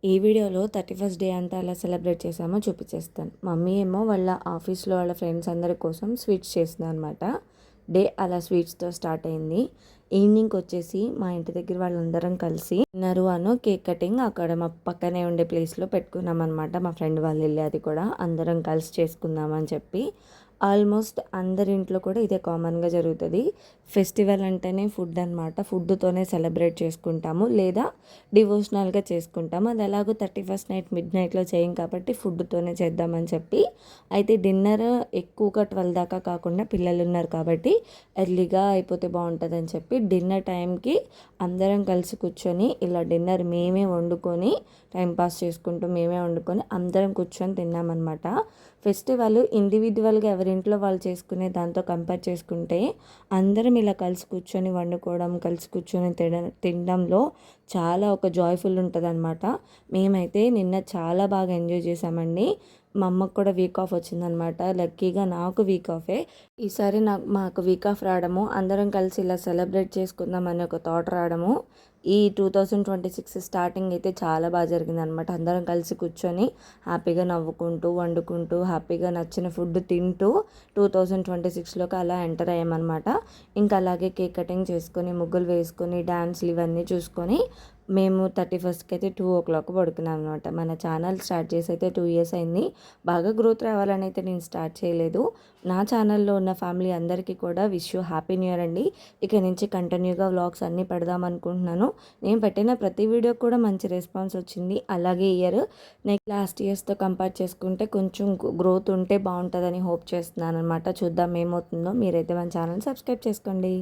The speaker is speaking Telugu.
ఈ వీడియోలో 31st డే అంతా ఎలా సెలబ్రేట్ చేసామో చూపించేస్తాను. మమ్మీ ఏమో వాళ్ళ ఆఫీస్లో వాళ్ళ ఫ్రెండ్స్ అందరి కోసం స్వీట్స్ చేసింది అనమాట. డే అలా స్వీట్స్తో స్టార్ట్ అయింది. ఈవినింగ్కి వచ్చేసి మా ఇంటి దగ్గర వాళ్ళందరం కలిసి నరువాను కేక్ కటింగ్ అక్కడ మా పక్కనే ఉండే ప్లేస్లో పెట్టుకున్నాం అనమాట. మా ఫ్రెండ్ వాళ్ళు వెళ్ళి అది కూడా అందరం కలిసి చేసుకుందామని చెప్పి. ఆల్మోస్ట్ అందరి ఇంట్లో కూడా ఇదే కామన్గా జరుగుతుంది. ఫెస్టివల్ అంటేనే ఫుడ్ అనమాట. ఫుడ్తోనే సెలబ్రేట్ చేసుకుంటాము లేదా డివోషనల్గా చేసుకుంటాము. అది ఎలాగో 31st నైట్ మిడ్ నైట్లో చేయం కాబట్టి ఫుడ్తోనే చేద్దామని చెప్పి. అయితే డిన్నర్ ఎక్కువగా 12 దాకా కాకుండా పిల్లలు ఉన్నారు కాబట్టి ఎర్లీగా అయిపోతే బాగుంటుందని చెప్పి డిన్నర్ టైంకి అందరం కలిసి కూర్చొని ఇలా డిన్నర్ మేమే వండుకొని టైంపాస్ చేసుకుంటూ మేమే వండుకొని అందరం కూర్చొని తిన్నామన్నమాట. ఫెస్టివల్ ఇండివిజువల్గా ఎవరింట్లో వాళ్ళు చేసుకునే దాంతో కంపేర్ చేసుకుంటే అందరం ఇలా కలిసి కూర్చొని వండుకోవడం, కలిసి కూర్చొని తినడంలో చాలా ఒక జాయ్ఫుల్ ఉంటుంది అనమాట. మేమైతే నిన్న చాలా బాగా ఎంజాయ్ చేసామండి. మా అమ్మకు కూడా వీక్ ఆఫ్ వచ్చిందనమాట. లక్కీగా నాకు వీక్ ఆఫే. ఈసారి మాకు వీక్ ఆఫ్ రావడము, అందరం కలిసి ఇలా సెలబ్రేట్ చేసుకుందాం అనే ఒక థాట్ రావడము, ఈ 2026 స్టార్టింగ్ అయితే చాలా బాగా జరిగింది అనమాట. అందరం కలిసి కూర్చొని హ్యాపీగా నవ్వుకుంటూ వండుకుంటూ హ్యాపీగా నచ్చిన ఫుడ్ తింటూ 2026లోకి అలా ఎంటర్ అయ్యామన్నమాట. ఇంకా అలాగే కేక్ కటింగ్ చేసుకొని ముగ్గులు వేసుకొని డ్యాన్స్లు ఇవన్నీ చూసుకొని మేము 31స్ట్కి అయితే 2 o'clock పడుకున్నాం అనమాట. మన ఛానల్ స్టార్ట్ చేసి అయితే 2 years అయింది. బాగా గ్రోత్ రావాలని అయితే నేను స్టార్ట్ చేయలేదు. నా ఛానల్లో ఉన్న ఫ్యామిలీ అందరికీ కూడా wish you happy new year అండి. ఇక నుంచి కంటిన్యూగా వ్లాగ్స్ అన్నీ పెడదాం అనుకుంటున్నాను. నేను పెట్టిన ప్రతి వీడియో కూడా మంచి రెస్పాన్స్ వచ్చింది. అలాగే ఇయర్ లాస్ట్ ఇయర్స్తో కంపేర్ చేసుకుంటే కొంచెం గ్రోత్ ఉంటే బాగుంటుందని హోప్ చేస్తున్నాను అనమాట. చూద్దాం ఏమవుతుందో. మీరైతే మన ఛానల్ సబ్స్క్రైబ్ చేసుకోండి.